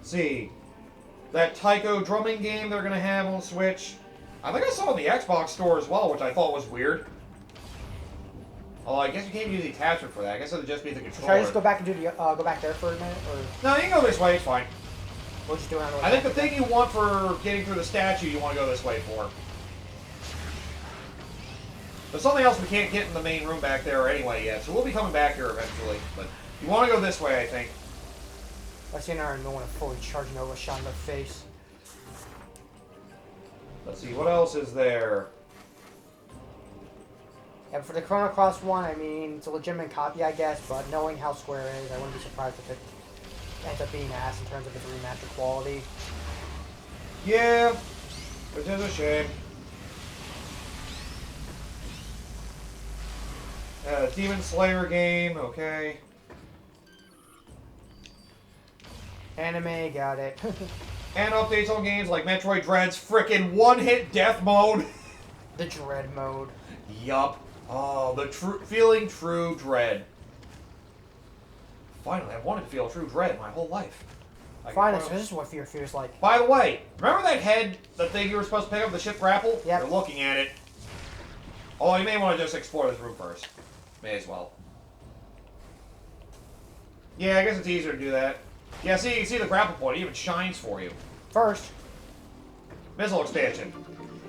Let's see. That Taiko drumming game they're going to have on Switch. I think I saw it in the Xbox store as well, which I thought was weird. Oh, I guess you can't use the attachment for that. I guess it would just be the controller. Should I just go back and do the go back there for a minute, or No, you can go this way. It's fine. we'll just do it on the way I think back? the thing you want for getting through the statue, you want to go this way for. There's something else we can't get in the main room back there anyway yet, so we'll be coming back here eventually. But you want to go this way, I think. I see now and no one fully charging over a shot in the face. Let's see, what else is there? Yeah, for the Chrono Cross one, I mean, it's a legitimate copy, I guess, but knowing how Square is, I wouldn't be surprised if it ends up being ass in terms of its remaster quality. Yeah, which is a shame. Demon Slayer game, okay. Anime, got it. And updates on games like Metroid Dread's frickin' one-hit death mode. The Dread mode. Yup. Oh, the feeling true dread. Finally, I wanted to feel true dread my whole life. Finally, so this is what fear feels like. By the way, remember that head, the thing you were supposed to pick up, the ship grapple? Yep. You're looking at it. Although you may want to just explore this room first. May as well. Yeah, I guess it's easier to do that. Yeah, see, you can see the grapple point. It even shines for you. First. Missile expansion.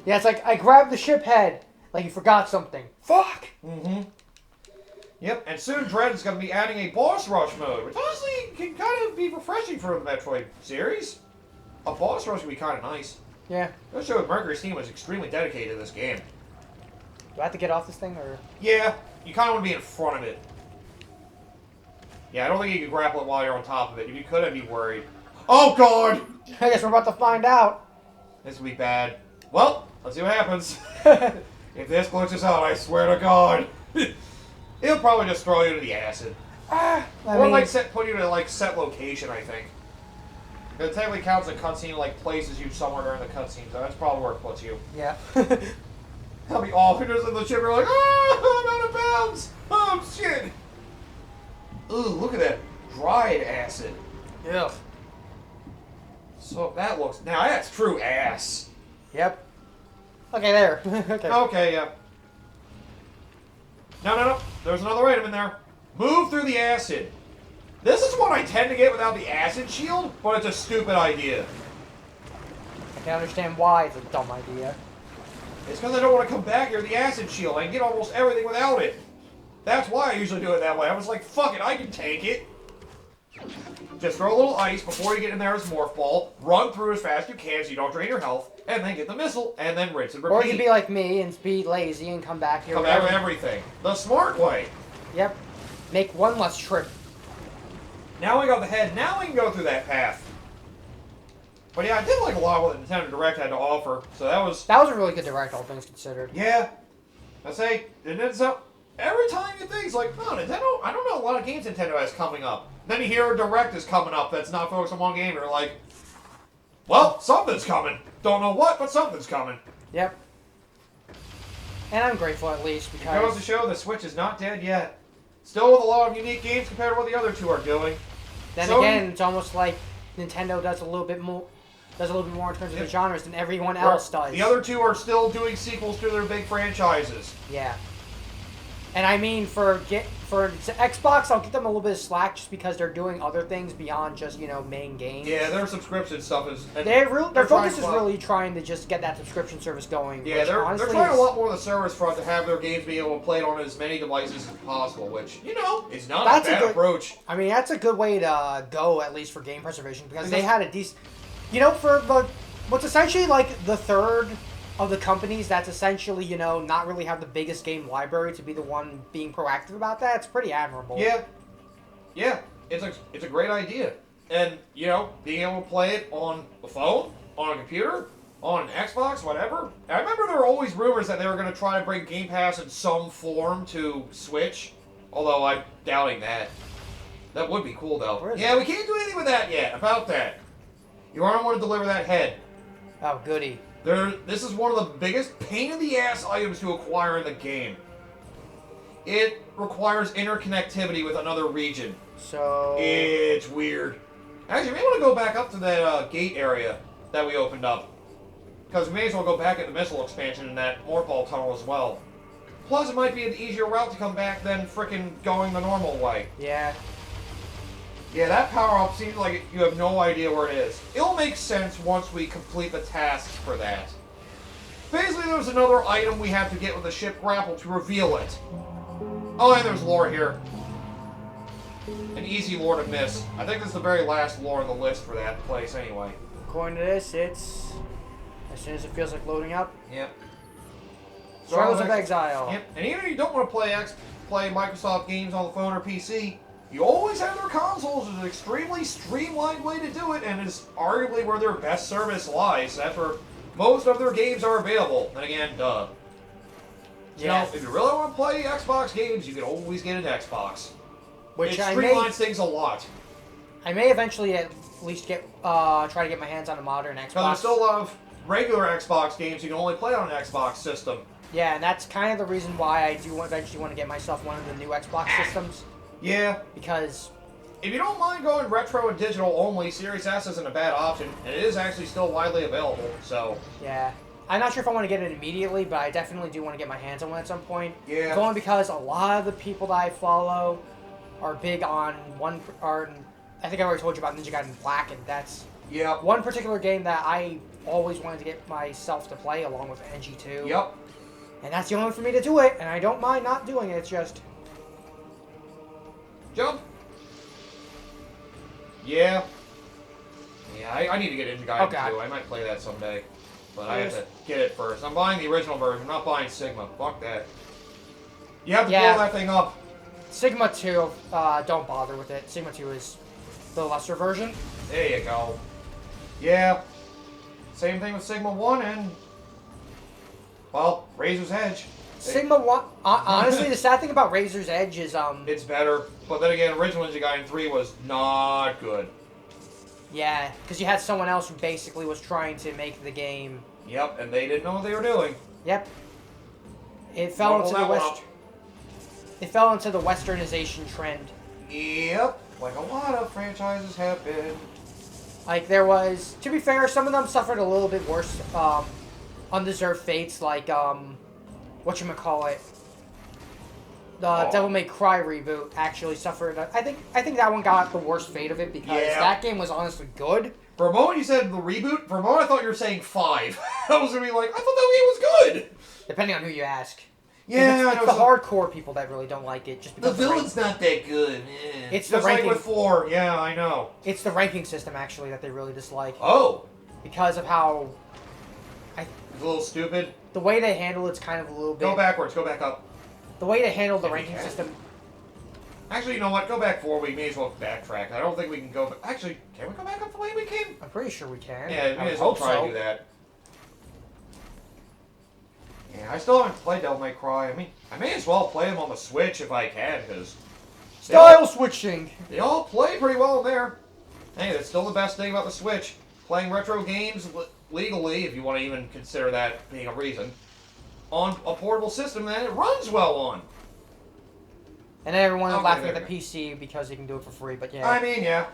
Yeah, it's like, I grabbed the ship head, like you forgot something. Fuck! Mm-hmm. Yep, and soon Dread is going to be adding a boss rush mode, which honestly can kind of be refreshing for the Metroid series. A boss rush would be kind of nice. Yeah. That showed Mercury's team was extremely dedicated to this game. Do I have to get off this thing, or...? Yeah, you kind of want to be in front of it. Yeah, I don't think you can grapple it while you're on top of it. If you could, I'd be worried. Oh, God! I guess we're about to find out. This will be bad. Well, let's see what happens. If this glitches out, I swear to God. It'll probably just throw you to the acid. I Or mean, like put you to like set location, I think. It technically counts a cutscene, like places you somewhere during the cutscene, so that's probably where it puts you. yeah. That'll be awful. You're just in the ship, you're like, oh, I'm out of bounds! Oh, shit! Ooh, look at that dried acid. Ugh. So that looks... Now, that's true ass. Yep. Okay, there. Okay. Okay, yeah. No. There's another item in there. Move through the acid. This is what I tend to get without the acid shield, but it's a stupid idea. I can understand why it's a dumb idea. It's because I don't want to come back here with the acid shield. I can get almost everything without it. That's why I usually do it that way. I was like, fuck it, I can take it. Just throw a little ice before you get in there as Morph Ball, run through as fast as you can so you don't drain your health, and then get the missile, and then rinse and repeat. Or you can be like me and be lazy and come back here Come with back with everything. The smart way. Yep. Make one less trip. Now we got the head. Now we can go through that path. But yeah, I did like a lot of what the Nintendo Direct had to offer. So that was... That was a really good direct, all things considered. Yeah. I say, every time you think, it's like, oh, Nintendo, I don't know a lot of games Nintendo has coming up. Then you hear a Direct is coming up that's not focused on one game, and you're like, well, something's coming. Don't know what, but something's coming. Yep. And I'm grateful at least It because... goes to show the Switch is not dead yet. Still with a lot of unique games compared to what the other two are doing. Then So- again, it's almost like Nintendo does a little bit more in terms of the genres than everyone else does. The other two are still doing sequels to their big franchises. Yeah. And I mean, for Xbox, I'll give them a little bit of slack just because they're doing other things beyond just, main games. Yeah, their subscription stuff is... Their focus is trying really trying to just get that subscription service going. Yeah, which they're honestly trying a is- lot more on the service front to have their games be able to play it on as many devices as possible, which, is not a bad approach. I mean, that's a good way to go, at least for game preservation, because they had a decent... for what's essentially like the third of the companies that's essentially, not really have the biggest game library to be the one being proactive about that, it's pretty admirable. Yeah, it's a great idea. And, being able to play it on the phone, on a computer, on an Xbox, whatever. I remember there were always rumors that they were going to try to bring Game Pass in some form to Switch, although I'm doubting that. That would be cool, though. Yeah, we can't do anything with that yet, about that. You aren't want to deliver that head. Oh, goody. This is one of the biggest pain-in-the-ass items to acquire in the game. It requires interconnectivity with another region. So... It's weird. Actually, we may want to go back up to that gate area that we opened up. Because we may as well go back at the missile expansion in that Morphle tunnel as well. Plus, it might be an easier route to come back than frickin' going the normal way. Yeah. Yeah, that power-up seems like you have no idea where it is. It'll make sense once we complete the tasks for that. Basically, there's another item we have to get with the ship grapple to reveal it. Oh, and there's lore here. An easy lore to miss. I think this is the very last lore on the list for that place anyway. According to this, it's... as soon as it feels like loading up. Yep. Struggles of Exile. Yep. And even if you don't want to play Microsoft games on the phone or PC, you always have their consoles. It's an extremely streamlined way to do it, and is arguably where their best service lies. That's where most of their games are available. And again, duh. So, Yeah. if you really want to play Xbox games, you can always get an Xbox. Which it I streamlines things a lot. may eventually at least get try to get my hands on a modern Xbox. Because there's still a lot of regular Xbox games you can only play on an Xbox system. Yeah, and that's kind of the reason why I do eventually want to get myself one of the new Xbox systems. Yeah. Because... if you don't mind going retro and digital only, Series S isn't a bad option, and it is actually still widely available, so... yeah. I'm not sure if I want to get it immediately, but I definitely do want to get my hands on one at some point. Yeah. It's only because a lot of the people that I follow are big on I think I already told you about Ninja Gaiden Black, and that's Yep. one particular game that I always wanted to get myself to play, along with NG2. Yep. And that's the only way for me to do it, and I don't mind not doing it, it's just... Jump. Yeah. Yeah, I need to get Ninja Gaiden Okay. too. I might play that someday. But I have to get it first. I'm buying the original version, I'm not buying Sigma. Fuck that. You have to Yeah. blow that thing up. Sigma 2, don't bother with it. Sigma 2 is the lesser version. There you go. Yeah. Same thing with Sigma 1 and... well, Razor's Edge. Sigma 1, honestly, the sad thing about Razor's Edge is, It's better. But then again, original Ninja Gaiden 3 was not good. yeah, because you had someone else who basically was trying to make the game. Yep, and they didn't know what they were doing. Yep. It fell Roll into that the one west. It fell into the westernization trend. Yep. Like a lot of franchises have been. Like there was, to be fair, some of them suffered a little bit worse, undeserved fates. Like whatchamacallit, the Devil May Cry reboot actually suffered. I think that one got the worst fate of it because that game was honestly good. For a moment you said the reboot. For a moment I thought you were saying 5. I was gonna be like, I thought that game was good. Depending on who you ask. Yeah, It's the hardcore people that really don't like it. Just because the villain's not that good. Yeah. It's the just like ranking. with 4. Yeah, I know. It's the ranking system actually that they really dislike Oh, because of how it's a little stupid. the way they handle it's kind of a little bit. Go backwards. Go back up. The way they handle the If you ranking can. system. Actually, you know what? Go back 4. We may as well backtrack. I don't think we can go. Actually, can we go back up the way we came? I'm pretty sure we can. Yeah, we I may as well hope try so. to do that. Yeah, I still haven't played Devil May Cry. I mean, I may as well play them on the Switch if I can, because Style switching. they all play pretty well in there. Hey, that's still the best thing about the Switch. Playing retro games legally, if you want to even consider that being a reason, on a portable system that it runs well on. And then everyone is Okay, laughing there at the we PC because you can do it for free. But yeah. I mean, yeah.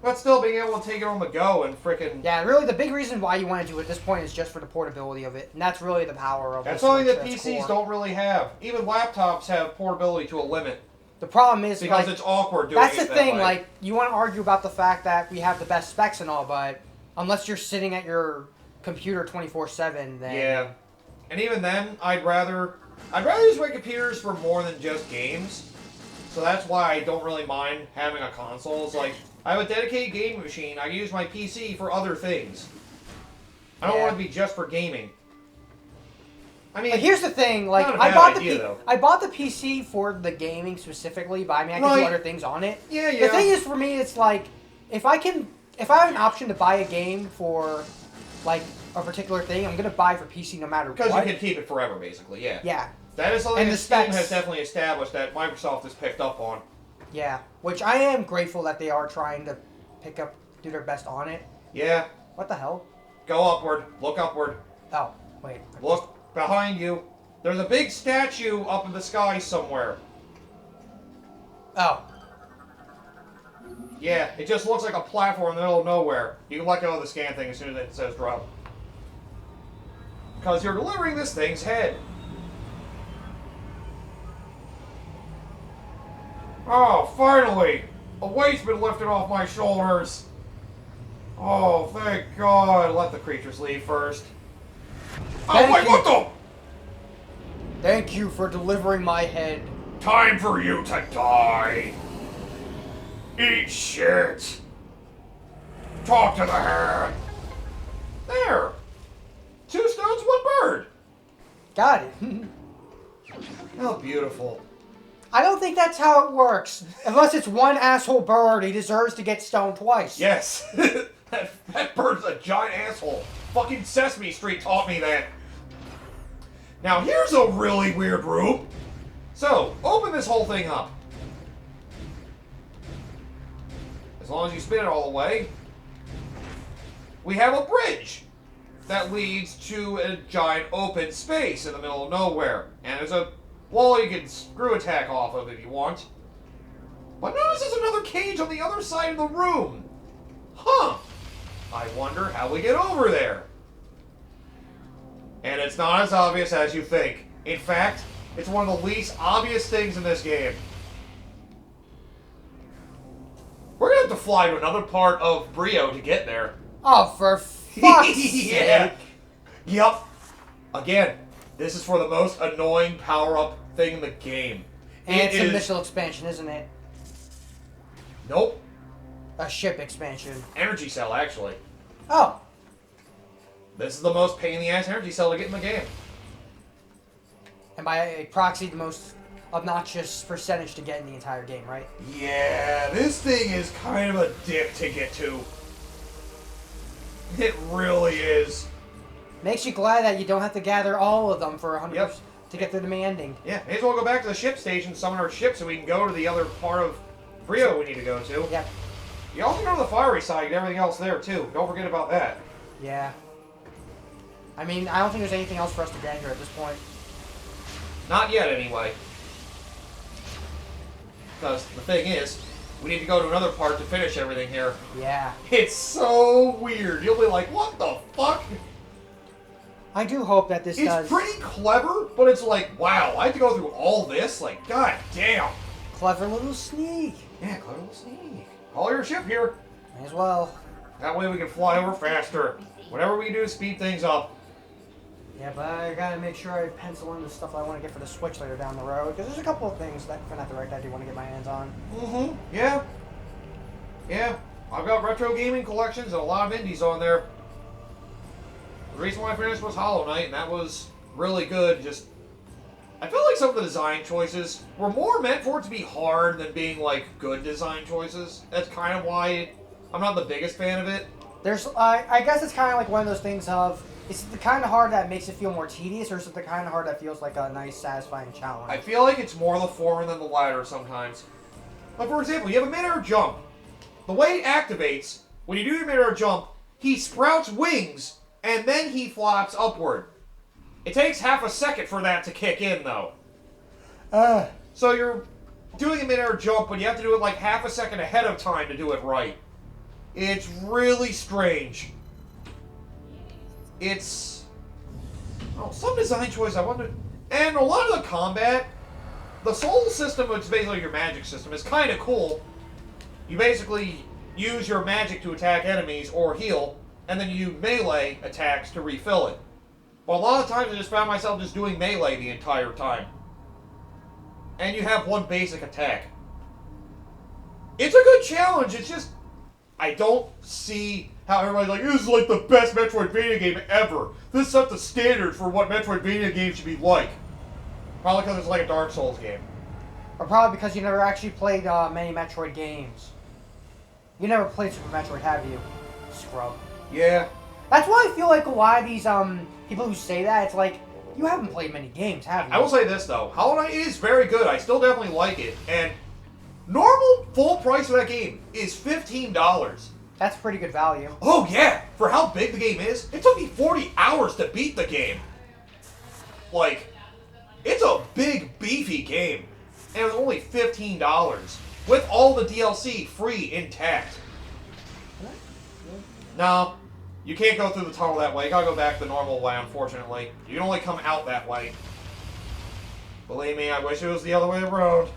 But still being able to take it on the go and frickin'... Yeah, really, the big reason why you want to do it at this point is just for the portability of it, and that's really the power of That's the something Switch that that's PCs core. don't really have. Even laptops have portability to a limit. The problem is, Because like, it's awkward doing that's it the that thing. way. Like, you want to argue about the fact that we have the best specs and all, but unless you're sitting at your computer 24/7, then Yeah. And even then, I'd rather use my computers for more than just games. So that's why I don't really mind having a console. It's like, I have a dedicated gaming machine. I can use my PC for other things. I don't Yeah. want it to be just for gaming. I mean, Like, here's the thing, like Not a I bad bought idea, though. I bought the PC for the gaming specifically, but I mean I can Right. do other things on it. yeah. The thing is, for me, it's like if I have an option to buy a game for like a particular thing, I'm gonna buy for PC no matter Because what. you can keep it forever, basically, yeah. Yeah, That is something And that the Steam specs. has definitely established that Microsoft has picked up on. yeah. Which I am grateful that they are trying to do their best on it. Yeah. What the hell? Go upward. Look upward. Oh, wait. Look behind you. There's a big statue up in the sky somewhere. Oh. Yeah, it just looks like a platform in the middle of nowhere. You can let go of the scan thing as soon as it says drop. Because you're delivering this thing's head. Oh, finally! A weight's been lifted off my shoulders. Oh, thank God. Let the creatures leave first. Oh, wait, what the? Thank you for delivering my head. Time for you to die. Eat shit. Talk to the head. There. 2 stones, 1 bird. Got it. How beautiful. I don't think that's how it works. Unless it's one asshole bird, he deserves to get stoned twice. Yes. that bird's a giant asshole. Fucking Sesame Street taught me that. Now here's a really weird room. So, open this whole thing up. As long as you spin it all the way, we have a bridge that leads to a giant open space in the middle of nowhere. And there's a wall you can screw attack off of if you want. But notice there's another cage on the other side of the room. Huh. I wonder how we get over there. And it's not as obvious as you think. In fact, it's one of the least obvious things in this game. We're gonna have to fly to another part of Bryyo to get there. Oh, for fuck's Yeah. sake. Yep. Again, this is for the most annoying power-up thing in the game. And it's a is- missile expansion, isn't it? Nope. A ship expansion. Energy cell, actually. Oh. This is the most pain-in-the-ass energy cell to get in the game. And by proxy, the most obnoxious percentage to get in the entire game, right? Yeah, this thing is kind of a dip to get to. It really is. Makes you glad that you don't have to gather all of them for 100% Yep. to get through the main ending. Yeah, may as well go back to the ship station, summon our ship, so we can go to the other part of Bryyo we need to go to. Yep. You also go to the fiery side and everything else there, too. Don't forget about that. Yeah. I mean, I don't think there's anything else for us to get here at this point. Not yet, anyway. Because the thing is, we need to go to another part to finish everything here. Yeah. It's so weird. You'll be like, what the fuck? I do hope that this It's does pretty clever, but it's like, wow, I have to go through all this? Like, god damn. clever little sneak. Yeah, clever little sneak. Call your ship here. May as well. That way we can fly over faster. Whatever we can do to speed things up. Yeah, but I gotta make sure I pencil in the stuff I want to get for the Switch later down the road, because there's a couple of things that for that direct I do want to get my hands on. Mm-hmm. Yeah. Yeah. I've got retro gaming collections and a lot of indies on there. The reason why I finished was Hollow Knight, and that was really good. Just, I feel like some of the design choices were more meant for it to be hard than being like good design choices. That's kind of why I'm not the biggest fan of it. There's, I guess it's kind of like one of those things of, is it the kind of hard that makes it feel more tedious, or is it the kind of hard that feels like a nice, satisfying challenge? I feel like it's more the former than the latter sometimes. Like, for example, you have a mid-air jump. The way it activates, when you do your mid-air jump, he sprouts wings, and then he flops upward. It takes half a second for that to kick in, though. So you're doing a mid-air jump, but you have to do it like half a second ahead of time to do it right. It's really strange. It's... Oh, some design choice I wonder... And a lot of the combat, the soul system, which is basically your magic system, is kind of cool. You basically use your magic to attack enemies or heal, and then you melee attacks to refill it. But a lot of times I just found myself just doing melee the entire time. And you have one basic attack. It's a good challenge, it's just... I don't see how everybody's like, this is like the best Metroidvania game ever. This sets the standard for what Metroidvania games should be like. Probably because it's like a Dark Souls game. Or probably because you never actually played many Metroid games. You never played Super Metroid, have you? Scrub. Yeah. That's why I feel like a lot of these people who say that, it's like, you haven't played many games, have you? I will say this though, Hollow Knight is very good. I still definitely like it. And normal full price of that game is $15. That's pretty good value. Oh yeah! For how big the game is, it took me 40 hours to beat the game. Like, it's a big, beefy game. And it was only $15. with all the DLC free intact. No, you can't go through the tunnel that way. You gotta go back the normal way, unfortunately. You can only come out that way. Believe me, I wish it was the other way around.